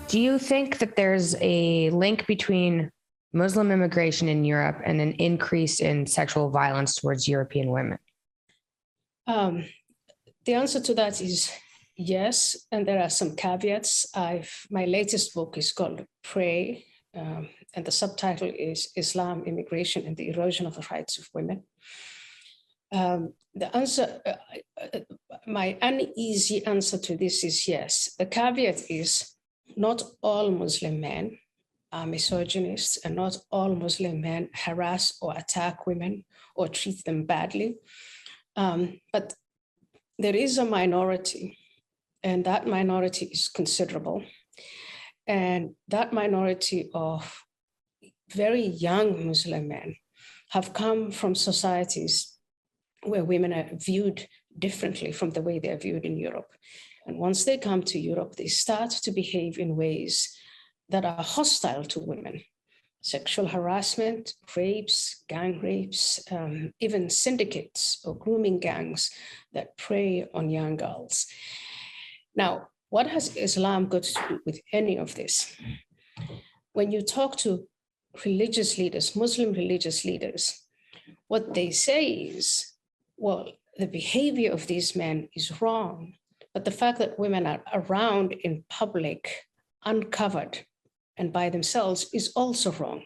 Do you think that there's a link between Muslim immigration in Europe and an increase in sexual violence towards European women? The answer to that is yes, and there are some caveats. My latest book is called Pray, and the subtitle is Islam, Immigration, and the Erosion of the Rights of Women. The answer, my uneasy answer to this is yes. The caveat is not all Muslim men are misogynists, and not all Muslim men harass or attack women or treat them badly. But there is a minority, and that minority is considerable. And that minority of very young Muslim men have come from societies where women are viewed differently from the way they are viewed in Europe. And once they come to Europe, they start to behave in ways that are hostile to women. Sexual harassment, rapes, gang rapes, even syndicates or grooming gangs that prey on young girls. Now, what has Islam got to do with any of this? When you talk to religious leaders, Muslim religious leaders, what they say is, well, the behavior of these men is wrong, but the fact that women are around in public, uncovered, and by themselves is also wrong.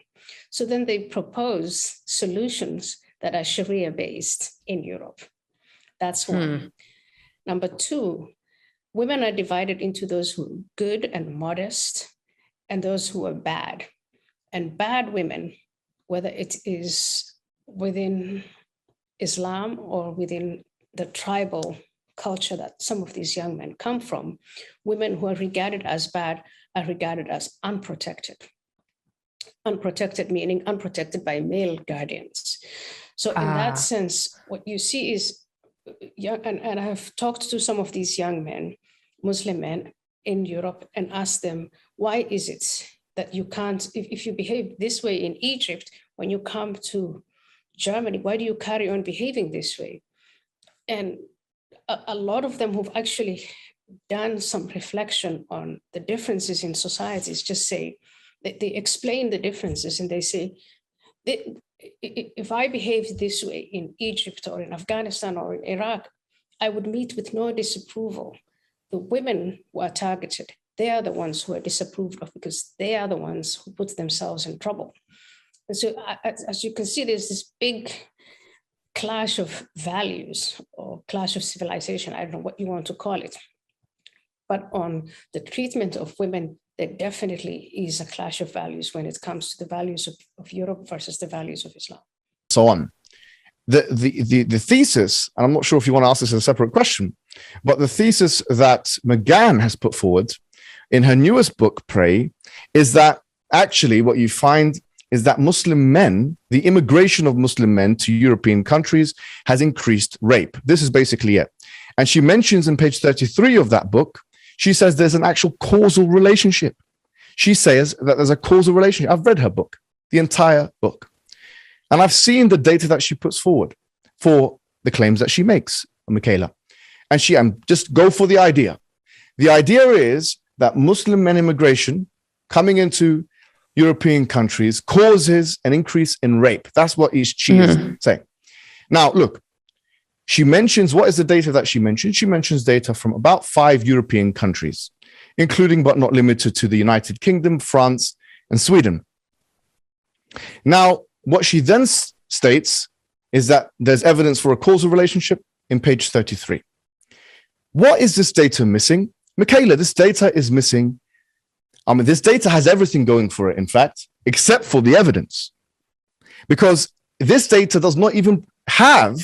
So then they propose solutions that are Sharia-based in Europe. That's one. Number two, women are divided into those who are good and modest and those who are bad. And bad women, whether it is within Islam or within the tribal culture that some of these young men come from, women who are regarded as bad are regarded as unprotected. Unprotected meaning unprotected by male guardians. So in that sense, what you see is, and I have talked to some of these young men, Muslim men in Europe, and asked them, why is it that you can't, if you behave this way in Egypt, when you come to Germany, why do you carry on behaving this way? And a lot of them who've actually done some reflection on the differences in societies just say, they explain the differences and they say, if I behaved this way in Egypt or in Afghanistan or in Iraq, I would meet with no disapproval. The women who are targeted, they are the ones who are disapproved of because they are the ones who put themselves in trouble. And so as you can see, there's this big clash of values or clash of civilization, I don't know what you want to call it. But on the treatment of women, there definitely is a clash of values when it comes to the values of Europe versus the values of Islam. So on. The thesis, and I'm not sure if you want to ask this as a separate question, but the thesis that McGann has put forward in her newest book, Pray, is that actually what you find is that Muslim men, the immigration of Muslim men to European countries has increased rape. This is basically it. And she mentions in page 33 of that book, she says there's an actual causal relationship. She says that there's a causal relationship. I've read her book, the entire book. And I've seen the data that she puts forward for the claims that she makes, Michaela. And just go for the idea. The idea is that Muslim men immigration coming into European countries causes an increase in rape. That's what she is saying. Now, look, she mentions, what is the data that she mentions? She mentions data from about 5 European countries, including but not limited to the United Kingdom, France, and Sweden. Now, what she then states is that there's evidence for a causal relationship in page 33. What is this data missing? Michaela, this data is missing. This data has everything going for it, in fact, except for the evidence. Because this data does not even have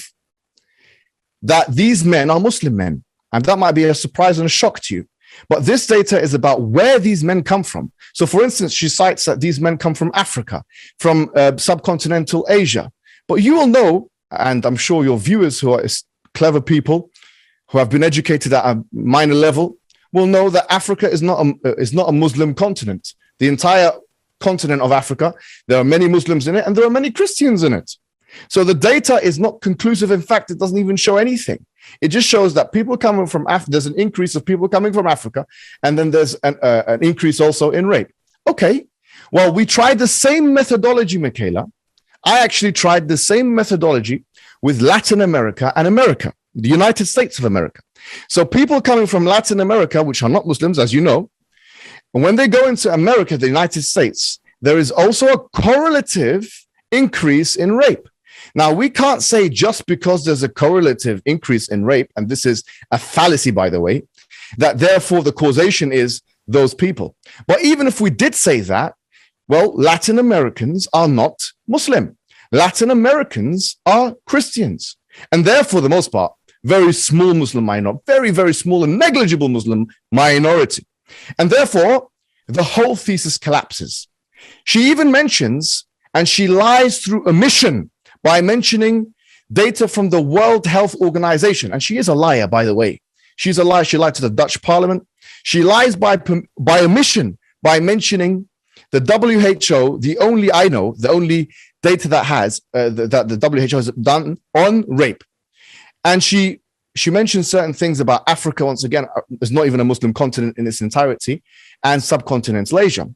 that these men are Muslim men. And that might be a surprise and a shock to you. But this data is about where these men come from. So, for instance, she cites that these men come from Africa, from subcontinental Asia. But you will know, and I'm sure your viewers who are clever people, who have been educated at a minor level, will know that Africa is not a Muslim continent. The entire continent of Africa, there are many Muslims in it, and there are many Christians in it. So the data is not conclusive. In fact, it doesn't even show anything. It just shows that people coming from Africa, there's an increase of people coming from Africa, and then there's an increase also in rape. Okay, well, we tried the same methodology, Michaela. I actually tried the same methodology with Latin America and America, the United States of America. So people coming from Latin America, which are not Muslims, as you know, when they go into America, the United States, there is also a correlative increase in rape. Now, we can't say just because there's a correlative increase in rape, and this is a fallacy, by the way, that therefore the causation is those people. But even if we did say that, well, Latin Americans are not Muslim. Latin Americans are Christians. And therefore, the most part, very small Muslim minority, very, very small and negligible Muslim minority. And therefore, the whole thesis collapses. She even mentions, and she lies through omission by mentioning data from the World Health Organization. And she is a liar, by the way. She's a liar. She lied to the Dutch Parliament. She lies by omission by mentioning the WHO, the only data that has that the WHO has done on rape. And she mentions certain things about Africa. Once again, it's not even a Muslim continent in its entirety, and subcontinental Asia.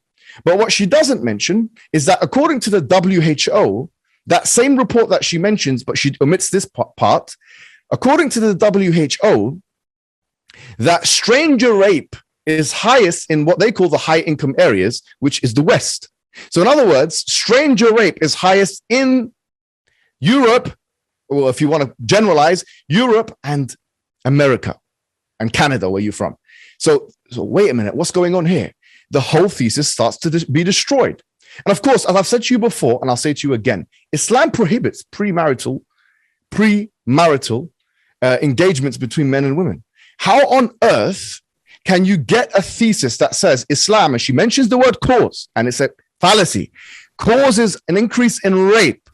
But what she doesn't mention is that according to the WHO, that same report that she mentions, but she omits this part, according to the WHO, that stranger rape is highest in what they call the high income areas, which is the West. So in other words, stranger rape is highest in Europe, or if you want to generalize, Europe and America and Canada, where you're from. So wait a minute, what's going on here? The whole thesis starts to be destroyed. And of course, as I've said to you before, and I'll say to you again, Islam prohibits premarital engagements between men and women. How on earth can you get a thesis that says Islam, and she mentions the word cause, and it's a fallacy, causes an increase in rape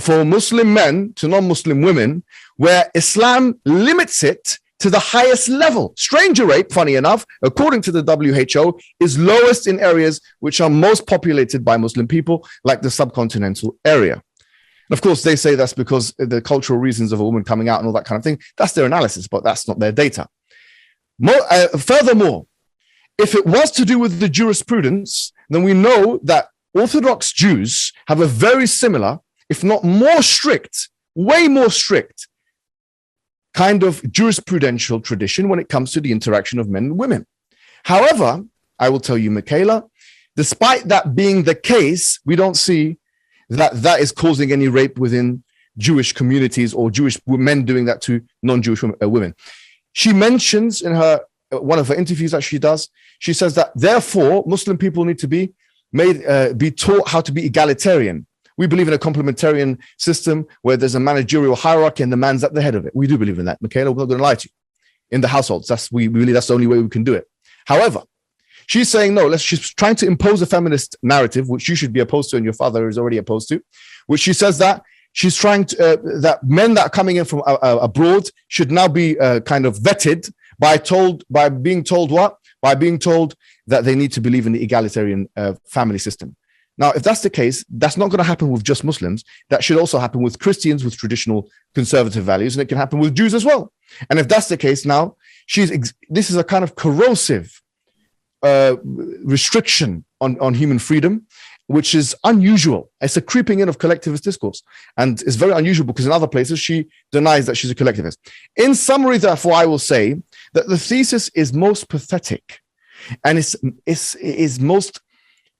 for Muslim men to non-Muslim women, where Islam limits it to the highest level? Stranger rape, funny enough, according to the WHO, is lowest in areas which are most populated by Muslim people, like the subcontinental area. And of course, they say that's because the cultural reasons of a woman coming out and all that kind of thing. That's their analysis, but that's not their data. Furthermore, if it was to do with the jurisprudence, then we know that Orthodox Jews have a very similar, if not more strict, way more strict kind of jurisprudential tradition when it comes to the interaction of men and women. However, I will tell you, Michaela, despite that being the case, we don't see that is causing any rape within Jewish communities or Jewish men doing that to non-Jewish women. She mentions in one of her interviews that she does, she says that therefore Muslim people need to be taught how to be egalitarian. We believe in a complementarian system where there's a managerial hierarchy and the man's at the head of it. We do believe in that, Michaela. We're not going to lie to you. In the households, we believe that's the only way we can do it. However, she's saying no. She's trying to impose a feminist narrative, which you should be opposed to, and your father is already opposed to. Which she says that she's trying to that men that are coming in from abroad should now be kind of vetted by being told that they need to believe in the egalitarian family system. Now, if that's the case, that's not going to happen with just Muslims. That should also happen with Christians with traditional conservative values, and it can happen with Jews as well. And if that's the case, now this is a kind of corrosive restriction on human freedom, which is unusual. It's a creeping in of collectivist discourse, and it's very unusual because in other places she denies that she's a collectivist. In summary, therefore, I will say that the thesis is most pathetic, and is most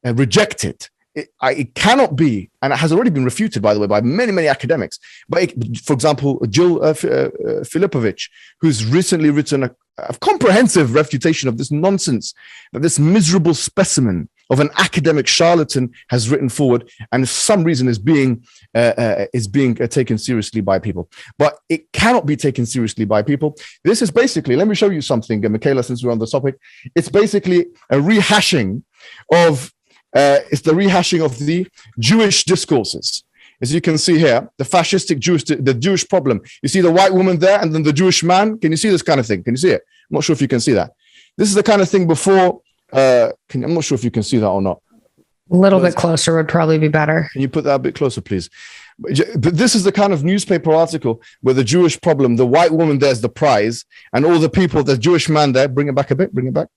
rejected. It cannot be, and it has already been refuted, by the way, by many, many academics. But for example, Jill Filipovich, who's recently written a comprehensive refutation of this nonsense that this miserable specimen of an academic charlatan has written forward, and for some reason is being taken seriously by people. But it cannot be taken seriously by people. This is basically, let me show you something, Michaela, since we're on the topic. It's basically a rehashing of the Jewish discourses. As you can see here, the Jewish problem. You see the white woman there and then the Jewish man. Can you see this kind of thing? Can you see it? I'm not sure if you can see that. This is the kind of thing before. I'm not sure if you can see that or not. A little bit closer would probably be better. Can you put that a bit closer, please? But this is the kind of newspaper article where the Jewish problem, the white woman there's the prize, and all the people, the Jewish man there, bring it back a bit, bring it back.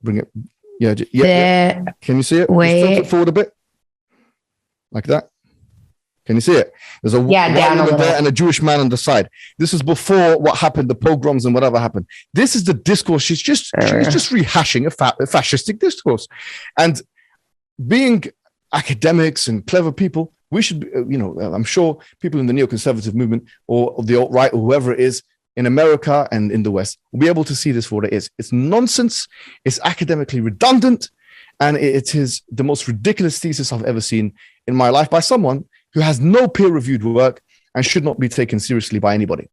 Bring it. Yeah. Can you see it? Wait. Just tilt it forward a bit. Like that. Can you see it? There's a white woman there and a Jewish man on the side. This is before what happened, the pogroms and whatever happened. This is the discourse. She's just rehashing a fascistic discourse. And being academics and clever people, we should, I'm sure people in the neoconservative movement or the alt-right or whoever it is in America and in the West will be able to see this for what it is. It's nonsense. It's academically redundant. And it is the most ridiculous thesis I've ever seen in my life by someone who has no peer-reviewed work and should not be taken seriously by anybody.